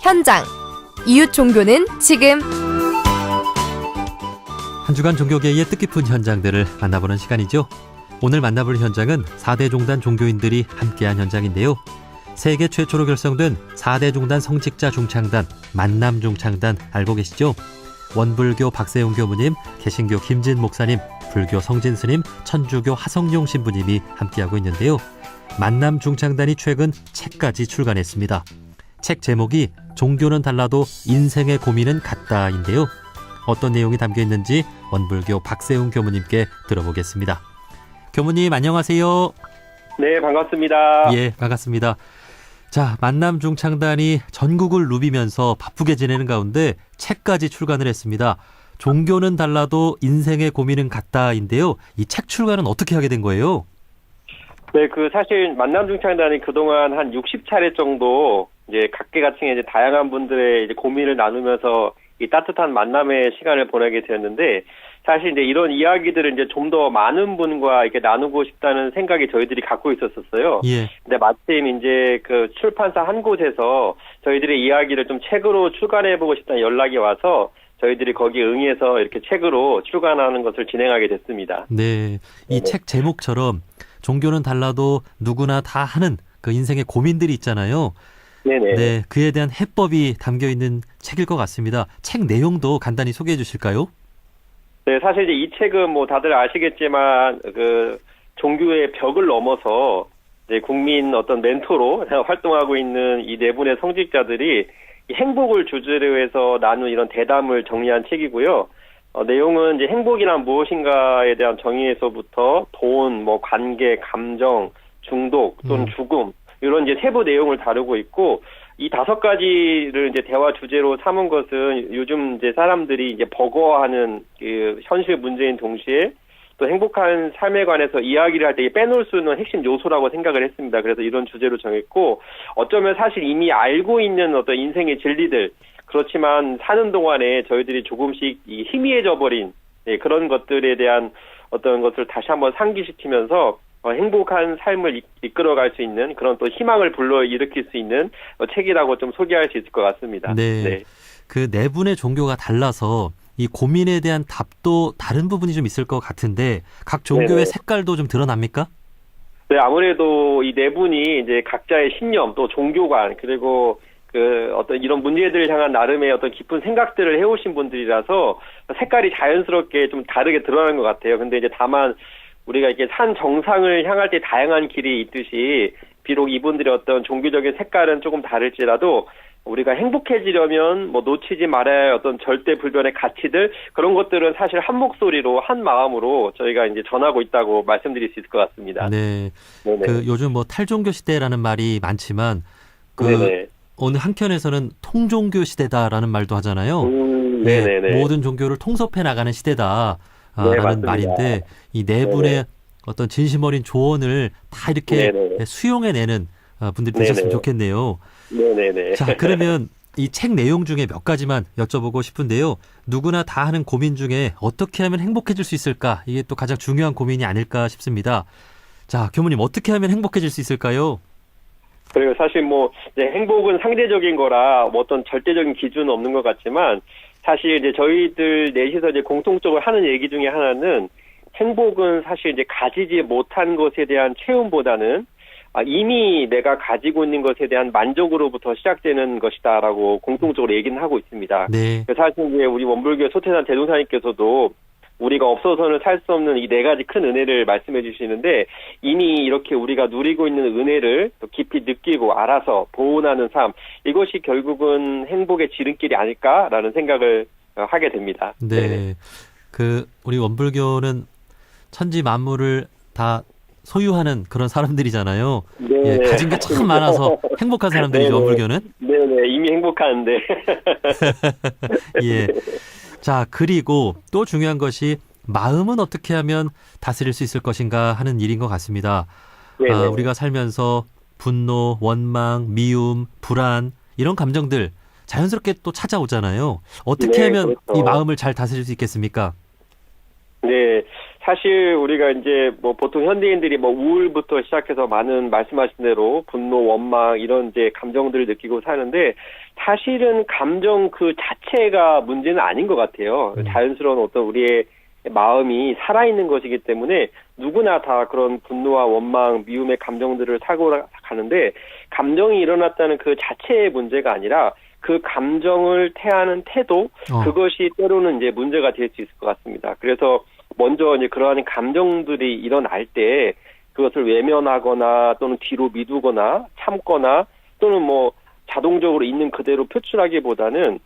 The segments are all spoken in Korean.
현장. 이웃 종교는 지금. 한 주간 종교계의 뜻깊은 현장들을 만나보는 시간이죠. 오늘 만나볼 현장은 4대 종단 종교인들이 함께한 현장인데요. 세계 최초로 결성된 4대 종단 성직자 중창단, 만남 중창단 알고 계시죠? 원불교 박세웅 교무님, 개신교 김진 목사님, 불교 성진 스님, 천주교 하성룡 신부님이 함께하고 있는데요. 만남 중창단이 최근 책까지 출간했습니다. 책 제목이 종교는 달라도 인생의 고민은 같다인데요. 어떤 내용이 담겨 있는지 원불교 박세웅 교무님께 들어보겠습니다. 교무님 안녕하세요. 네, 반갑습니다. 예, 반갑습니다. 자, 만남 중창단이 전국을 누비면서 바쁘게 지내는 가운데 책까지 출간을 했습니다. 종교는 달라도 인생의 고민은 같다인데요. 이 책 출간은 어떻게 하게 된 거예요? 네, 사실 만남 중창단이 그동안 한 60차례 정도 이제 각계각층의 이제 다양한 분들의 이제 고민을 나누면서 이 따뜻한 만남의 시간을 보내게 되었는데, 사실 이제 이런 이야기들을 이제 좀 더 많은 분과 이렇게 나누고 싶다는 생각이 저희들이 갖고 있었어요. 예. 근데 마침 이제 그 출판사 한 곳에서 저희들의 이야기를 좀 책으로 출간해보고 싶다는 연락이 와서 저희들이 거기에 응해서 이렇게 책으로 출간하는 것을 진행하게 됐습니다. 네, 이 책 제목처럼 종교는 달라도 누구나 다 하는 그 인생의 고민들이 있잖아요. 네네. 네, 그에 대한 해법이 담겨 있는 책일 것 같습니다. 책 내용도 간단히 소개해 주실까요? 네, 사실 이제 이 책은 뭐 다들 아시겠지만 그 종교의 벽을 넘어서 이제 국민 어떤 멘토로 활동하고 있는 이 네 분의 성직자들이 이 행복을 주제로 해서 나눈 이런 대담을 정리한 책이고요. 내용은 이제 행복이란 무엇인가에 대한 정의에서부터 돈, 뭐 관계, 감정, 중독 또는 죽음 이런 이제 세부 내용을 다루고 있고, 이 5가지를 이제 대화 주제로 삼은 것은 요즘 이제 사람들이 이제 버거워하는 그 현실 문제인 동시에 또 행복한 삶에 관해서 이야기를 할 때 빼놓을 수 있는 핵심 요소라고 생각을 했습니다. 그래서 이런 주제로 정했고, 어쩌면 사실 이미 알고 있는 어떤 인생의 진리들, 그렇지만 사는 동안에 저희들이 조금씩 이 희미해져 버린 그런 것들에 대한 어떤 것을 다시 한번 상기시키면서 행복한 삶을 이끌어갈 수 있는 그런 또 희망을 불러일으킬 수 있는 책이라고 좀 소개할 수 있을 것 같습니다. 네. 네. 그 네 분의 종교가 달라서 이 고민에 대한 답도 다른 부분이 좀 있을 것 같은데 각 종교의 네네. 색깔도 좀 드러납니까? 네, 아무래도 이 네 분이 이제 각자의 신념 또 종교관 그리고 그 어떤 이런 문제들을 향한 나름의 어떤 깊은 생각들을 해오신 분들이라서 색깔이 자연스럽게 좀 다르게 드러나는 것 같아요. 근데 이제 다만 우리가 이렇게 산 정상을 향할 때 다양한 길이 있듯이 비록 이분들의 어떤 종교적인 색깔은 조금 다를지라도 우리가 행복해지려면 뭐 놓치지 말아야 할 어떤 절대 불변의 가치들, 그런 것들은 사실 한 목소리로 한 마음으로 저희가 이제 전하고 있다고 말씀드릴 수 있을 것 같습니다. 네. 네네. 그 요즘 뭐 탈종교 시대라는 말이 많지만 그 네네. 어느 한켠에서는 통종교 시대다라는 말도 하잖아요. 네네네. 모든 종교를 통섭해 나가는 시대다. 네, 라는 맞습니다. 말인데 이 네 분의 어떤 진심 어린 조언을 다 이렇게 네네. 수용해내는 분들이 되셨으면 네네. 좋겠네요. 네네네. 자, 그러면 이 책 내용 중에 몇 가지만 여쭤보고 싶은데요. 누구나 다 하는 고민 중에 어떻게 하면 행복해질 수 있을까? 이게 또 가장 중요한 고민이 아닐까 싶습니다. 자, 교무님 어떻게 하면 행복해질 수 있을까요? 그리고 사실 뭐 이제 행복은 상대적인 거라 뭐 어떤 절대적인 기준은 없는 것 같지만, 사실 이제 저희들 넷이서 이제 공통적으로 하는 얘기 중에 하나는, 행복은 사실 이제 가지지 못한 것에 대한 체험보다는 이미 내가 가지고 있는 것에 대한 만족으로부터 시작되는 것이다라고 공통적으로 얘기는 하고 있습니다. 네. 사실 이제 우리 원불교 소태산 대동사님께서도 우리가 없어서는 살 수 없는 이 4가지 큰 은혜를 말씀해 주시는데, 이미 이렇게 우리가 누리고 있는 은혜를 또 깊이 느끼고 알아서 보존하는 삶, 이것이 결국은 행복의 지름길이 아닐까라는 생각을 하게 됩니다. 네. 네네. 그 우리 원불교는 천지 만물을 다 소유하는 그런 사람들이잖아요. 네. 예, 가진 게 참 많아서 행복한 사람들이죠, 네네. 원불교는. 네네, 이미 행복한데. 예. 자, 그리고 또 중요한 것이 마음은 어떻게 하면 다스릴 수 있을 것인가 하는 일인 것 같습니다. 네네. 우리가 살면서 분노, 원망, 미움, 불안 이런 감정들 자연스럽게 또 찾아오잖아요. 어떻게 네, 하면 그렇죠. 이 마음을 잘 다스릴 수 있겠습니까? 네, 사실 우리가 이제 뭐 보통 현대인들이 뭐 우울부터 시작해서 많은 말씀하신 대로 분노, 원망 이런 이제 감정들을 느끼고 사는데 사실은 감정 그 자체가 문제는 아닌 것 같아요. 자연스러운 어떤 우리의 마음이 살아있는 것이기 때문에 누구나 다 그런 분노와 원망, 미움의 감정들을 타고 가는데 감정이 일어났다는 그 자체의 문제가 아니라 그 감정을 태하는 태도, 그것이 때로는 이제 문제가 될 수 있을 것 같습니다. 그래서 먼저 이제 그러한 감정들이 일어날 때 그것을 외면하거나 또는 뒤로 미루거나 참거나 또는 뭐 자동적으로 있는 그대로 표출하기보다는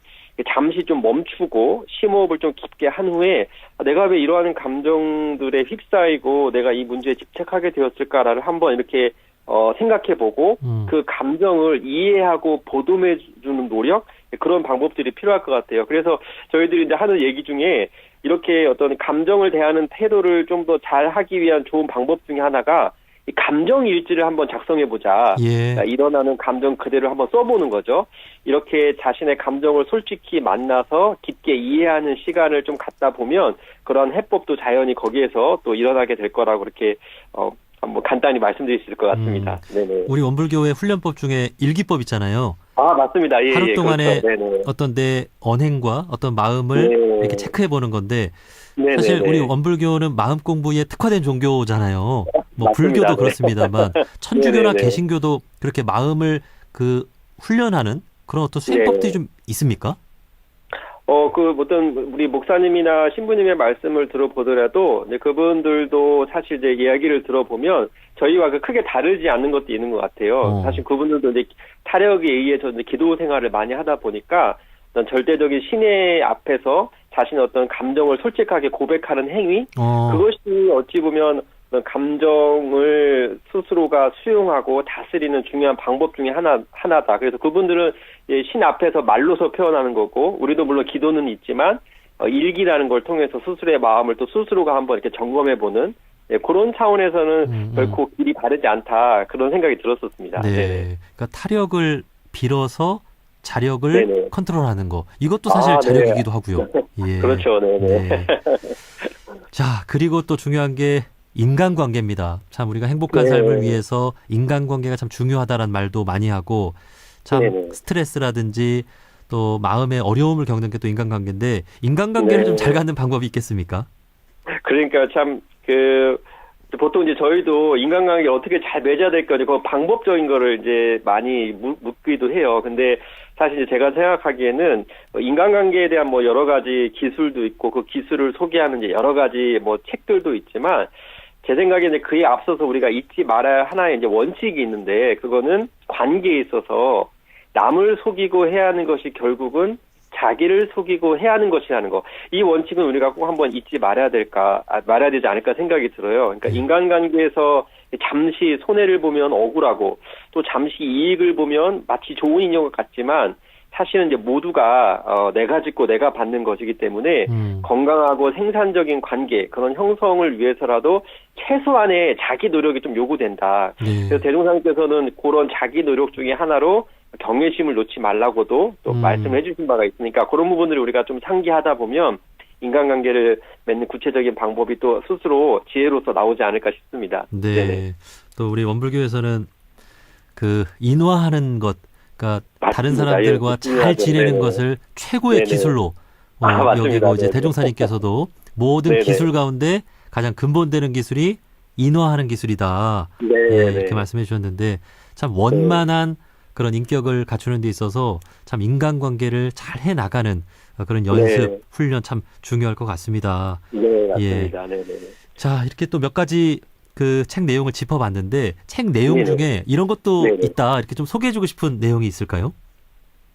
잠시 좀 멈추고 심호흡을 좀 깊게 한 후에 내가 왜 이러한 감정들에 휩싸이고 내가 이 문제에 집착하게 되었을까를 한번 이렇게 생각해보고 그 감정을 이해하고 보듬해주는 노력, 그런 방법들이 필요할 것 같아요. 그래서 저희들이 이제 하는 얘기 중에 이렇게 어떤 감정을 대하는 태도를 좀 더 잘 하기 위한 좋은 방법 중에 하나가 이 감정 일지를 한번 작성해보자. 예. 그러니까 일어나는 감정 그대로 한번 써보는 거죠. 이렇게 자신의 감정을 솔직히 만나서 깊게 이해하는 시간을 좀 갖다 보면 그런 해법도 자연히 거기에서 또 일어나게 될 거라고 이렇게 한번 간단히 말씀드릴 수 있을 것 같습니다. 네네. 우리 원불교의 훈련법 중에 일기법 있잖아요. 아, 맞습니다. 예, 하루 동안에 그렇죠. 어떤 내 언행과 어떤 마음을 이렇게 체크해보는 건데 사실 우리 원불교는 마음 공부에 특화된 종교잖아요. 뭐 맞습니다. 불교도 네. 그렇습니다만 천주교나 네네네. 개신교도 그렇게 마음을 그 훈련하는 그런 어떤 수행법들이 좀 있습니까? 그 어떤 우리 목사님이나 신부님의 말씀을 들어보더라도 이제 그분들도 사실 이제 이야기를 들어보면 저희와 크게 다르지 않는 것도 있는 것 같아요. 사실 그분들도 이제 타력에 의해서 이제 기도 생활을 많이 하다 보니까 어떤 절대적인 신의 앞에서 자신의 어떤 감정을 솔직하게 고백하는 행위, 그것이 어찌 보면 감정을 스스로가 수용하고 다스리는 중요한 방법 중에 하나다. 그래서 그분들은 신 앞에서 말로서 표현하는 거고, 우리도 물론 기도는 있지만, 일기라는 걸 통해서 스스로의 마음을 또 스스로가 한번 이렇게 점검해보는, 그런 차원에서는 결코 길이 다르지 않다. 그런 생각이 들었었습니다. 네. 네네. 그러니까 타력을 빌어서 자력을 네네. 컨트롤하는 거. 이것도 사실 자력이기도 하고요. 예. 그렇죠. 네네. 네. 자, 그리고 또 중요한 게 인간관계입니다. 참 우리가 행복한 삶을 위해서 인간관계가 참 중요하다라는 말도 많이 하고 참 스트레스라든지 또 마음의 어려움을 겪는 게 또 인간관계인데 인간관계를 좀 잘 갖는 방법이 있겠습니까? 그러니까 참 보통 이제 저희도 인간관계 어떻게 잘 맺어야 될까 그 방법적인 거를 이제 많이 묻기도 해요. 근데 사실 이제 제가 생각하기에는 인간관계에 대한 뭐 여러 가지 기술도 있고 그 기술을 소개하는 이제 여러 가지 뭐 책들도 있지만 제 생각에는 그에 앞서서 우리가 잊지 말아야 하나의 이제 원칙이 있는데 그거는 관계에 있어서 남을 속이고 해야 하는 것이 결국은 자기를 속이고 해야 하는 것이라는 거. 이 원칙은 우리가 꼭 한번 잊지 말아야 되지 않을까 생각이 들어요. 그러니까 인간관계에서 잠시 손해를 보면 억울하고 또 잠시 이익을 보면 마치 좋은 인연 같지만 사실은 이제 모두가 내가 짓고 내가 받는 것이기 때문에 건강하고 생산적인 관계 그런 형성을 위해서라도 최소한의 자기 노력이 좀 요구된다. 그래서 대종사님께서는 그런 자기 노력 중에 하나로 경외심을 놓지 말라고도 또 말씀해 주신 바가 있으니까 그런 부분들을 우리가 좀 상기하다 보면 인간관계를 맺는 구체적인 방법이 또 스스로 지혜로서 나오지 않을까 싶습니다. 네. 네네. 또 우리 원불교에서는 인화하는 것, 그러니까 맞습니다. 다른 사람들과 잘 지내는 것을 최고의 기술로 여기고 이제 대종사님께서도 모든 기술 가운데 가장 근본되는 기술이 인화하는 기술이다. 이렇게 말씀해 주셨는데 참 원만한 그런 인격을 갖추는 데 있어서 참 인간관계를 잘 해나가는 그런 연습, 훈련 참 중요할 것 같습니다. 네, 맞습니다. 네. 자, 이렇게 또 몇 가지 그 책 내용을 짚어봤는데 책 내용 중에 이런 것도 있다 이렇게 좀 소개해주고 싶은 내용이 있을까요?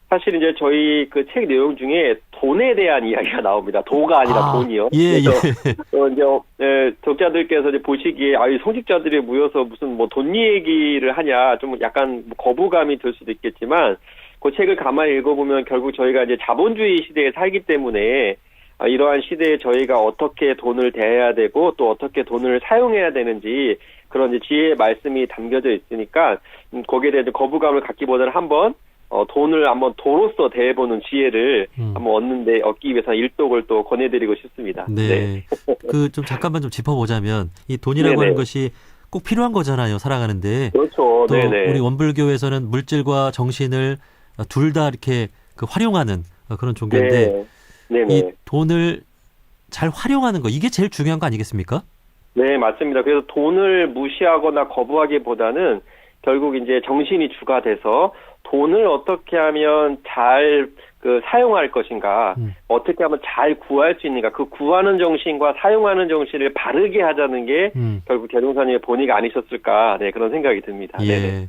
사실 이제 저희 그 책 내용 중에 돈에 대한 이야기가 나옵니다. 도가 아니라 돈이요. 그래서 이제 독자들께서 이제 보시기에 이 성직자들이 모여서 무슨 뭐 돈 얘기를 하냐 좀 약간 거부감이 들 수도 있겠지만 그 책을 가만히 읽어보면 결국 저희가 이제 자본주의 시대에 살기 때문에 이러한 시대에 저희가 어떻게 돈을 대해야 되고 또 어떻게 돈을 사용해야 되는지 그런 이제 지혜의 말씀이 담겨져 있으니까 거기에 대한 거부감을 갖기보다는 한번 돈을 한번 도로서 대해보는 지혜를 한번 얻기 위해서 일독을 또 권해드리고 싶습니다. 네. 그 좀 잠깐만 좀 짚어보자면 이 돈이라고 네네. 하는 것이 꼭 필요한 거잖아요. 살아가는데. 그렇죠. 또 네네. 우리 원불교에서는 물질과 정신을 둘 다 이렇게 그 활용하는 그런 종교인데 네네. 이 돈을 잘 활용하는 거 이게 제일 중요한 거 아니겠습니까? 네, 맞습니다. 그래서 돈을 무시하거나 거부하기보다는 결국 이제 정신이 주가 돼서 돈을 어떻게 하면 잘 사용할 것인가, 어떻게 하면 잘 구할 수 있는가, 그 구하는 정신과 사용하는 정신을 바르게 하자는 게 결국 계룡사님의 본의가 아니셨을까, 네, 그런 생각이 듭니다. 예.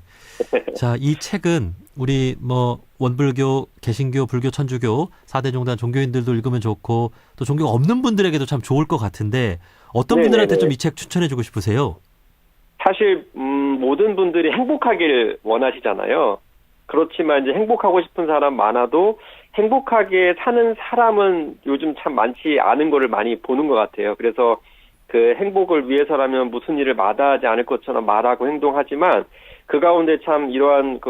자, 이 책은 우리 원불교, 개신교, 불교, 천주교 4대 종단 종교인들도 읽으면 좋고 또 종교가 없는 분들에게도 참 좋을 것 같은데 어떤 네네네. 분들한테 좀 이 책 추천해 주고 싶으세요? 사실 모든 분들이 행복하길 원하시잖아요. 그렇지만 이제 행복하고 싶은 사람 많아도 행복하게 사는 사람은 요즘 참 많지 않은 거를 많이 보는 것 같아요. 그래서 그 행복을 위해서라면 무슨 일을 마다하지 않을 것처럼 말하고 행동하지만 그 가운데 참 이러한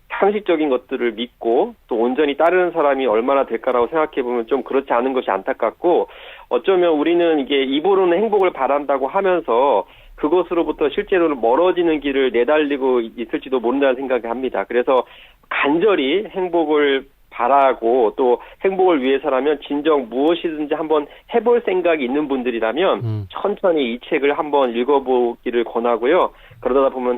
상식적인 것들을 믿고 또 온전히 따르는 사람이 얼마나 될까라고 생각해 보면 좀 그렇지 않은 것이 안타깝고 어쩌면 우리는 이게 입으로는 행복을 바란다고 하면서 그것으로부터 실제로는 멀어지는 길을 내달리고 있을지도 모른다는 생각을 합니다. 그래서 간절히 행복을 바라고 또 행복을 위해서라면 진정 무엇이든지 한번 해볼 생각이 있는 분들이라면 천천히 이 책을 한번 읽어보기를 권하고요. 그러다 보면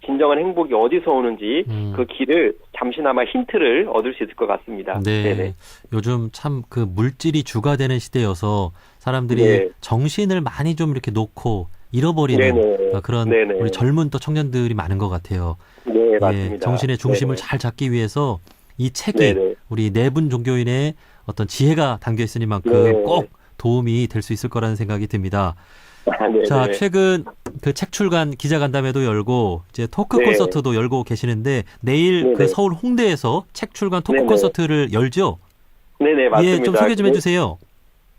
진정한 행복이 어디서 오는지 그 길을 잠시나마 힌트를 얻을 수 있을 것 같습니다. 네. 네네. 요즘 참 그 물질이 주가 되는 시대여서 사람들이 네. 정신을 많이 좀 이렇게 놓고 잃어버리는 네네. 그런 네네. 우리 젊은 또 청년들이 많은 것 같아요. 네, 맞습니다. 정신의 중심을 네네. 잘 잡기 위해서 이 책이 네네. 우리 네 분 종교인의 어떤 지혜가 담겨 있으니만큼 네. 꼭 도움이 될 수 있을 거라는 생각이 듭니다. 네네. 자, 최근 그 책 출간 기자간담회도 열고 이제 토크 네. 콘서트도 열고 계시는데 내일 네네. 그 서울 홍대에서 책 출간 토크 네네. 콘서트를 열죠? 네네, 맞습니다. 예, 좀 소개 좀 해주세요.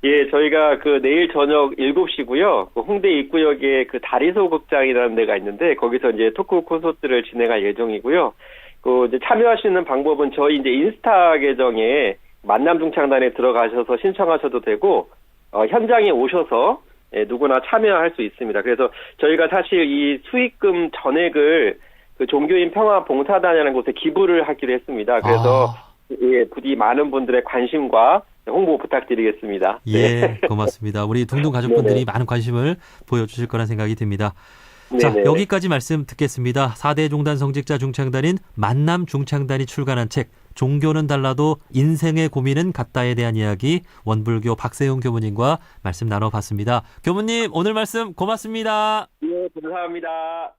예, 저희가 내일 저녁 7시고요. 홍대 입구역에 다리소 극장이라는 데가 있는데 거기서 이제 토크 콘서트를 진행할 예정이고요. 이제 참여하시는 방법은 저희 이제 인스타 계정에 만남중창단에 들어가셔서 신청하셔도 되고 현장에 오셔서 누구나 참여할 수 있습니다. 그래서 저희가 사실 이 수익금 전액을 종교인 평화봉사단이라는 곳에 기부를 하기로 했습니다. 그래서 부디 많은 분들의 관심과 홍보 부탁드리겠습니다. 예, 네. 고맙습니다. 우리 둥둥 가족분들이 많은 관심을 보여주실 거란 생각이 듭니다. 자, 네네. 여기까지 말씀 듣겠습니다. 4대 종단 성직자 중창단인 만남 중창단이 출간한 책 종교는 달라도 인생의 고민은 같다에 대한 이야기 원불교 박세용 교무님과 말씀 나눠봤습니다. 교무님 오늘 말씀 고맙습니다. 네, 감사합니다.